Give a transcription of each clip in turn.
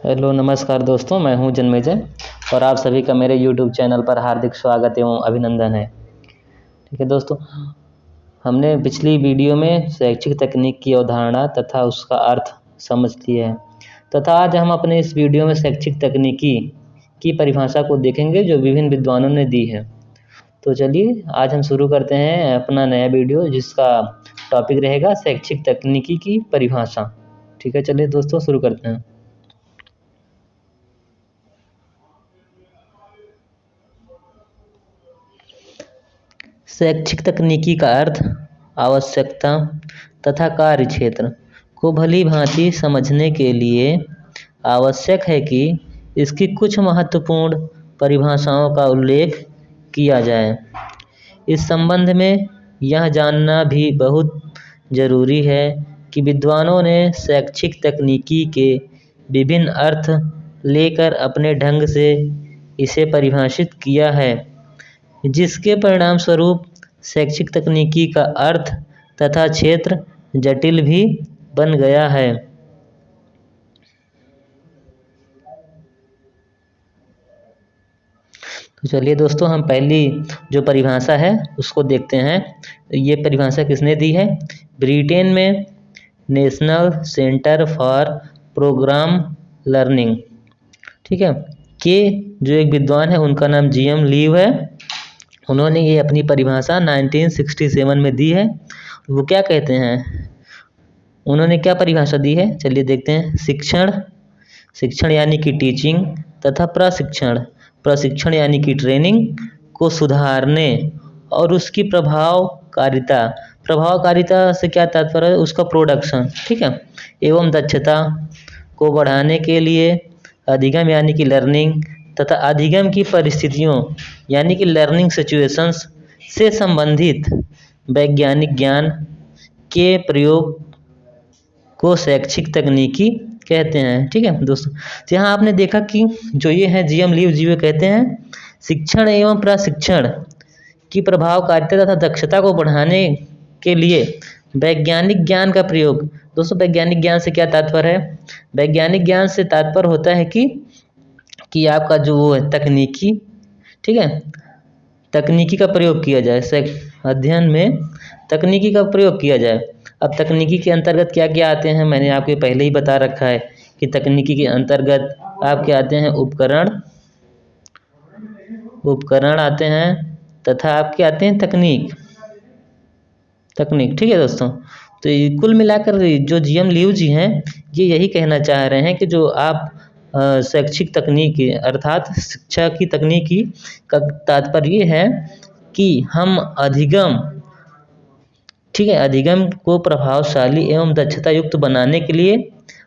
Hello नमस्कार दोस्तों, मैं हूं जन्मेजय और आप सभी का मेरे यूट्यूब चैनल पर हार्दिक स्वागत एवं अभिनंदन है। ठीक है दोस्तों, हमने पिछली वीडियो में शैक्षिक तकनीक की अवधारणा तथा उसका अर्थ समझ लिया है तथा आज हम अपने इस वीडियो में शैक्षिक तकनीकी की परिभाषा को देखेंगे जो विभिन्न विद्वानों ने दी है। तो चलिए आज हम शुरू करते हैं अपना नया वीडियो जिसका टॉपिक रहेगा शैक्षिक तकनीकी की परिभाषा। ठीक है, चलिए दोस्तों शुरू करते हैं। शैक्षिक तकनीकी का अर्थ आवश्यकता तथा कार्य क्षेत्र को भली भांति समझने के लिए आवश्यक है कि इसकी कुछ महत्वपूर्ण परिभाषाओं का उल्लेख किया जाए। इस संबंध में यह जानना भी बहुत जरूरी है कि विद्वानों ने शैक्षिक तकनीकी के विभिन्न अर्थ लेकर अपने ढंग से इसे परिभाषित किया है, जिसके परिणाम स्वरूप शैक्षिक तकनीकी का अर्थ तथा क्षेत्र जटिल भी बन गया है। तो चलिए दोस्तों, हम पहली जो परिभाषा है उसको देखते हैं। ये परिभाषा किसने दी है? ब्रिटेन में national centre for programme learning, ठीक है, के जो एक विद्वान है उनका नाम जीएम लीव है। उन्होंने ये अपनी परिभाषा 1967 में दी है। वो क्या कहते हैं, उन्होंने क्या परिभाषा दी है, चलिए देखते हैं। शिक्षण यानी कि टीचिंग तथा प्रशिक्षण यानी कि ट्रेनिंग को सुधारने और उसकी प्रभावकारिता से क्या तात्पर्य है, उसका प्रोडक्शन, ठीक है, एवं दक्षता को बढ़ाने के लिए अधिगम यानी कि लर्निंग तथा अधिगम की परिस्थितियों यानी कि लर्निंग सिचुएशंस से संबंधित वैज्ञानिक ज्ञान के प्रयोग को शैक्षिक तकनीकी कहते हैं। ठीक है दोस्तों, तो यहाँ आपने देखा कि जो ये है जीएम लीव जी कहते हैं शिक्षण एवं प्रशिक्षण की प्रभावकारिता तथा दक्षता को बढ़ाने के लिए वैज्ञानिक ज्ञान का प्रयोग। दोस्तों, वैज्ञानिक ज्ञान से क्या तात्पर्य है? वैज्ञानिक ज्ञान से तात्पर्य होता है कि आपका जो वो है तकनीकी, ठीक है, तकनीकी का प्रयोग किया जाए, अध्ययन में तकनीकी का प्रयोग किया जाए। अब तकनीकी के अंतर्गत क्या क्या आते हैं, मैंने आपको पहले ही बता रखा है कि तकनीकी के अंतर्गत आपके आते हैं उपकरण आते हैं तथा आपके आते हैं तकनीक, ठीक है दोस्तों। तो कुल मिलाकर जो जीएम लीव जी हैं ये यही कहना चाह रहे हैं कि जो आप शैक्षिक तकनीकी अर्थात शिक्षा की तकनीकी का तात्पर्य है कि हम अधिगम, ठीक है, अधिगम को प्रभावशाली एवं दक्षता युक्त बनाने के लिए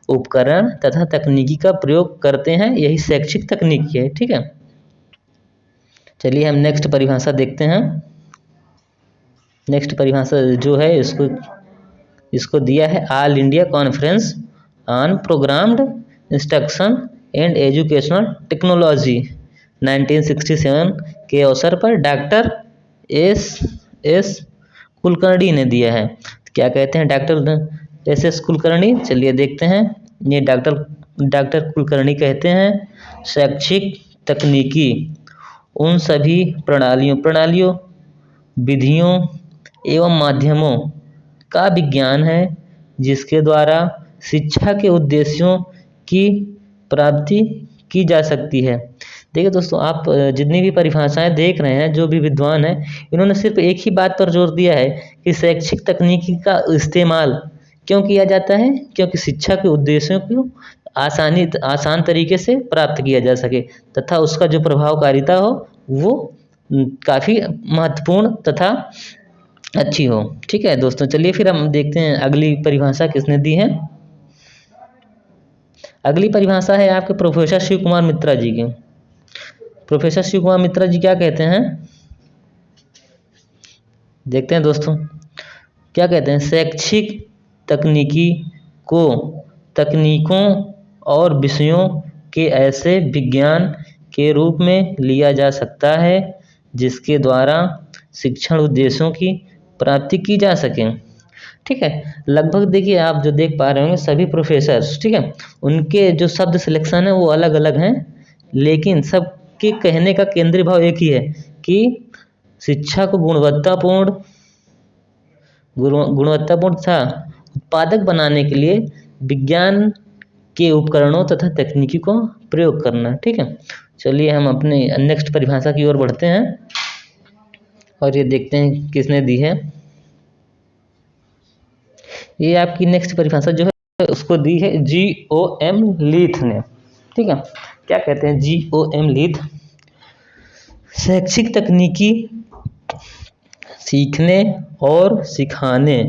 उपकरण तथा तकनीकी का प्रयोग करते हैं, यही शैक्षिक तकनीकी है। ठीक है, चलिए हम नेक्स्ट परिभाषा देखते हैं। नेक्स्ट परिभाषा जो है इसको दिया है all India conference on programmed instruction and educational technology 1967 के अवसर पर डॉक्टर एस कुलकर्णी ने दिया है। क्या कहते हैं डॉक्टर एस कुलकर्णी? चलिए देखते हैं। ये डॉक्टर कुलकर्णी कहते हैं शैक्षिक तकनीकी उन सभी प्रणालियों विधियों एवं माध्यमों का विज्ञान है जिसके द्वारा शिक्षा के उद्देश्यों की प्राप्ति की जा सकती है। देखिए दोस्तों, आप जितनी भी परिभाषाएं देख रहे हैं, जो भी विद्वान हैं, इन्होंने सिर्फ एक ही बात पर जोर दिया है कि शैक्षिक तकनीकी का इस्तेमाल क्यों किया जाता है, क्योंकि शिक्षा के उद्देश्यों को आसान तरीके से प्राप्त किया जा सके तथा उसका जो प्रभावकारिता हो वो काफ़ी महत्वपूर्ण तथा अच्छी हो। ठीक है दोस्तों, चलिए फिर हम देखते हैं अगली परिभाषा किसने दी है। अगली परिभाषा है आपके प्रोफेसर शिव कुमार मित्रा जी की। प्रोफेसर शिव कुमार मित्रा जी क्या कहते हैं, देखते हैं दोस्तों। क्या कहते हैं, शैक्षिक तकनीकी को तकनीकों और विषयों के ऐसे विज्ञान के रूप में लिया जा सकता है जिसके द्वारा शिक्षण उद्देश्यों की प्राप्ति की जा सके। ठीक है। लगभग देखिए आप जो देख पा रहे होंगे सभी प्रोफेसर्स, ठीक है, उनके जो शब्द सिलेक्शन है वो अलग अलग हैं, लेकिन सबके कहने का केंद्रीय भाव एक ही है कि शिक्षा को गुणवत्तापूर्ण तथा उत्पादक बनाने के लिए विज्ञान के उपकरणों तथा तकनीकी को प्रयोग करना। ठीक है, चलिए हम अपने नेक्स्ट परिभाषा की ओर बढ़ते हैं और ये देखते हैं किसने दी है। ये आपकी नेक्स्ट परिभाषा जो है उसको दी है GOM लीथ ने। ठीक है, क्या कहते हैं GOM लीथ? शैक्षिक तकनीकी सीखने और सिखाने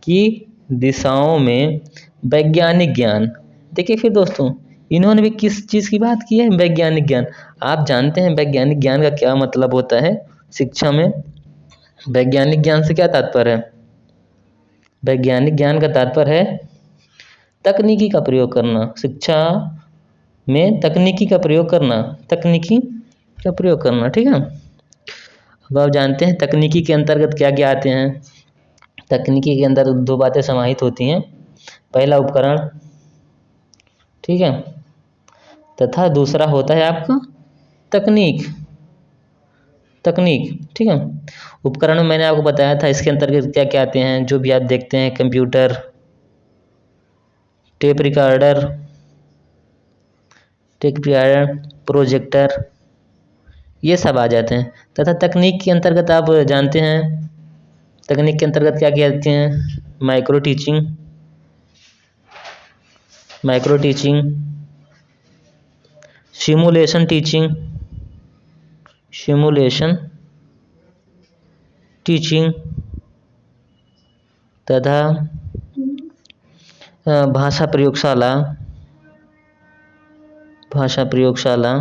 की दिशाओं में वैज्ञानिक ज्ञान। देखिए फिर दोस्तों, इन्होंने भी किस चीज़ की बात की है? वैज्ञानिक ज्ञान। आप जानते हैं वैज्ञानिक ज्ञान का क्या मतलब होता है शिक्षा में? वैज्ञानिक ज्ञान से क्या तात्पर्य है? वैज्ञानिक ज्ञान का तात्पर्य है तकनीकी का प्रयोग करना, शिक्षा में तकनीकी का प्रयोग करना। ठीक है, अब आप जानते हैं तकनीकी के अंतर्गत क्या क्या आते हैं। तकनीकी के अंदर दो बातें समाहित होती हैं, पहला उपकरण, ठीक है, तथा दूसरा होता है आपका तकनीक। ठीक है, उपकरण में मैंने आपको बताया था इसके अंतर्गत क्या क्या आते हैं, जो भी आप देखते हैं, कंप्यूटर, टेप रिकॉर्डर, प्रोजेक्टर, ये सब आ जाते हैं। तथा तकनीक के अंतर्गत आप जानते हैं तकनीक के अंतर्गत क्या क्या आते हैं? माइक्रो टीचिंग, सिमुलेशन टीचिंग तथा भाषा प्रयोगशाला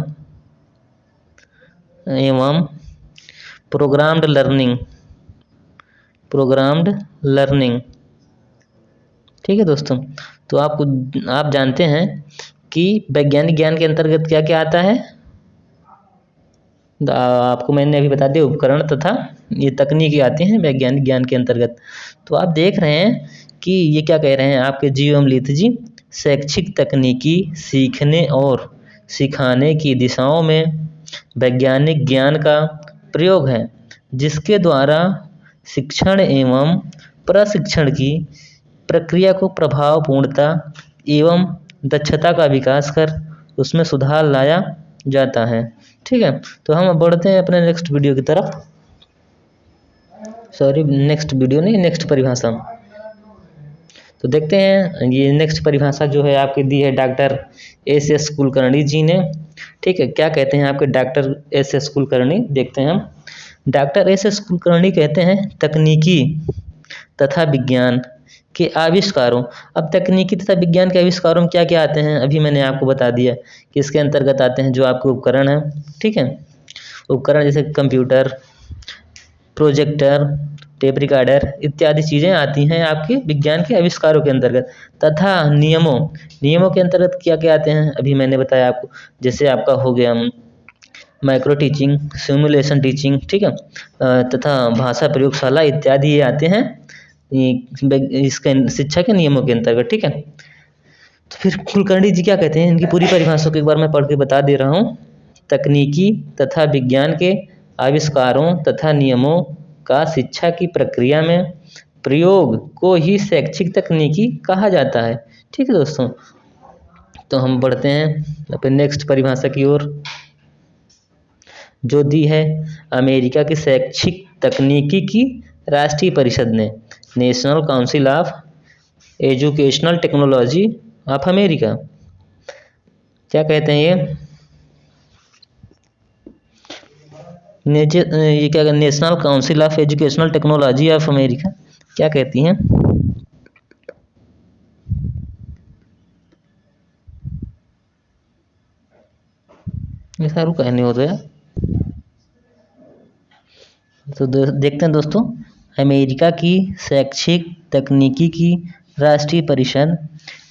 एवं प्रोग्राम्ड लर्निंग। ठीक है दोस्तों, तो आप जानते हैं कि वैज्ञानिक ज्ञान के अंतर्गत क्या क्या आता है। आपको मैंने अभी बता दिया, उपकरण तथा ये तकनीकी आती हैं वैज्ञानिक ज्ञान के अंतर्गत। तो आप देख रहे हैं कि ये क्या कह रहे हैं आपके GOM लीथ जी, शैक्षिक तकनीकी सीखने और सिखाने की दिशाओं में वैज्ञानिक ज्ञान का प्रयोग है, जिसके द्वारा शिक्षण एवं प्रशिक्षण की प्रक्रिया को प्रभावपूर्णता एवं दक्षता का विकास कर उसमें सुधार लाया जाता है। ठीक है, तो हम बढ़ते हैं अपने नेक्स्ट वीडियो की तरफ। नेक्स्ट परिभाषा। तो देखते हैं, ये नेक्स्ट परिभाषा जो है आपकी दी है डॉक्टर SS कुलकर्णी जी ने। ठीक है, क्या कहते हैं आपके डॉक्टर SS कुलकर्णी? देखते हैं हम। डॉक्टर SS कुलकर्णी कहते हैं तकनीकी तथा विज्ञान के आविष्कारों। अब तकनीकी तथा विज्ञान के आविष्कारों में क्या क्या आते हैं, अभी मैंने आपको बता दिया कि इसके अंतर्गत आते हैं जो आपके उपकरण हैं। ठीक है, उपकरण जैसे कंप्यूटर, प्रोजेक्टर, टेप रिकॉर्डर इत्यादि चीज़ें आती हैं आपके विज्ञान के आविष्कारों के अंतर्गत। तथा नियमों के अंतर्गत क्या क्या आते हैं, अभी मैंने बताया आपको, जैसे आपका हो गया माइक्रो टीचिंग, सिमुलेशन टीचिंग, ठीक है, तथा भाषा प्रयोगशाला इत्यादि ये आते हैं इसके शिक्षा के नियमों के अंतर्गत। ठीक है, तो फिर कुलकर्णी जी क्या कहते हैं, इनकी पूरी परिभाषा को एक बार मैं पढ़ के बता दे रहा हूँ। तकनीकी तथा विज्ञान के आविष्कारों तथा नियमों का शिक्षा की प्रक्रिया में प्रयोग को ही शैक्षिक तकनीकी कहा जाता है। ठीक है दोस्तों, तो हम बढ़ते हैं अपने नेक्स्ट परिभाषा की ओर, जो दी है अमेरिका की शैक्षिक तकनीकी की राष्ट्रीय परिषद ने, national council of educational technology of America. क्या कहते हैं ये क्या, national council of educational technology of America क्या कहती हैं? ये सारू कहने होते हैं। तो देखते हैं दोस्तों, अमेरिका की शैक्षिक तकनीकी की राष्ट्रीय परिषद,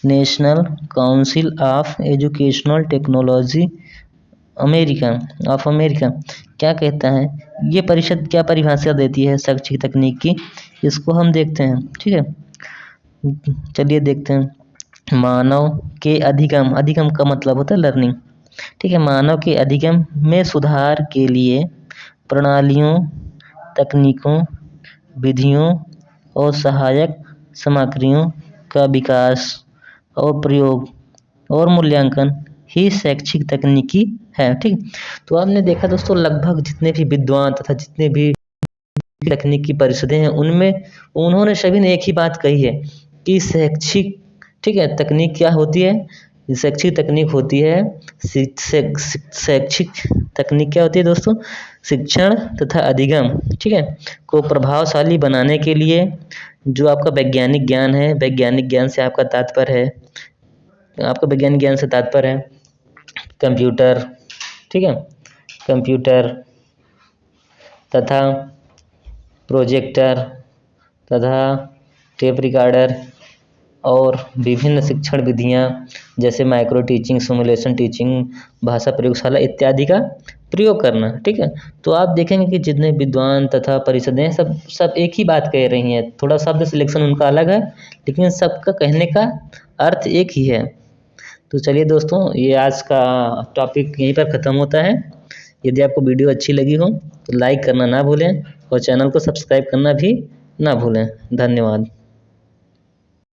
national council of educational technology America क्या कहता है? ये परिषद क्या परिभाषा देती है शैक्षिक तकनीक की? इसको हम देखते हैं। ठीक है, चलिए देखते हैं। मानव के अधिगम, अधिगम का मतलब होता है लर्निंग। ठीक है, मानव के अधिगम में सुधार के लिए प्रणालियों, तकनीकों, विधियों और सहायक सामग्रियों का विकास और प्रयोग और मूल्यांकन ही शैक्षिक तकनीकी है। ठीक, तो आपने देखा दोस्तों, लगभग जितने भी विद्वान तथा जितने भी तकनीकी परिषदें हैं, उनमें उन्होंने सभी ने एक ही बात कही है कि शैक्षिक, ठीक है, तकनीक क्या होती है? शैक्षिक तकनीक होती है शैक्षिक तकनीक क्या होती है दोस्तों? शिक्षण तथा अधिगम, ठीक है, को प्रभावशाली बनाने के लिए जो आपका वैज्ञानिक ज्ञान है, वैज्ञानिक ज्ञान से आपका तात्पर्य है, आपका वैज्ञानिक ज्ञान से तात्पर्य है कंप्यूटर, ठीक है, कंप्यूटर तथा प्रोजेक्टर तथा टेप रिकॉर्डर और विभिन्न शिक्षण विधियां जैसे माइक्रो टीचिंग, सिमुलेशन टीचिंग, भाषा प्रयोगशाला इत्यादि का प्रयोग करना। ठीक है, तो आप देखेंगे कि जितने विद्वान तथा परिषदें सब एक ही बात कह रही हैं। थोड़ा शब्द सिलेक्शन उनका अलग है, लेकिन सबका कहने का अर्थ एक ही है। तो चलिए दोस्तों, ये आज का टॉपिक यहीं पर ख़त्म होता है। यदि आपको वीडियो अच्छी लगी हो तो लाइक करना ना भूलें और चैनल को सब्सक्राइब करना भी ना भूलें। धन्यवाद।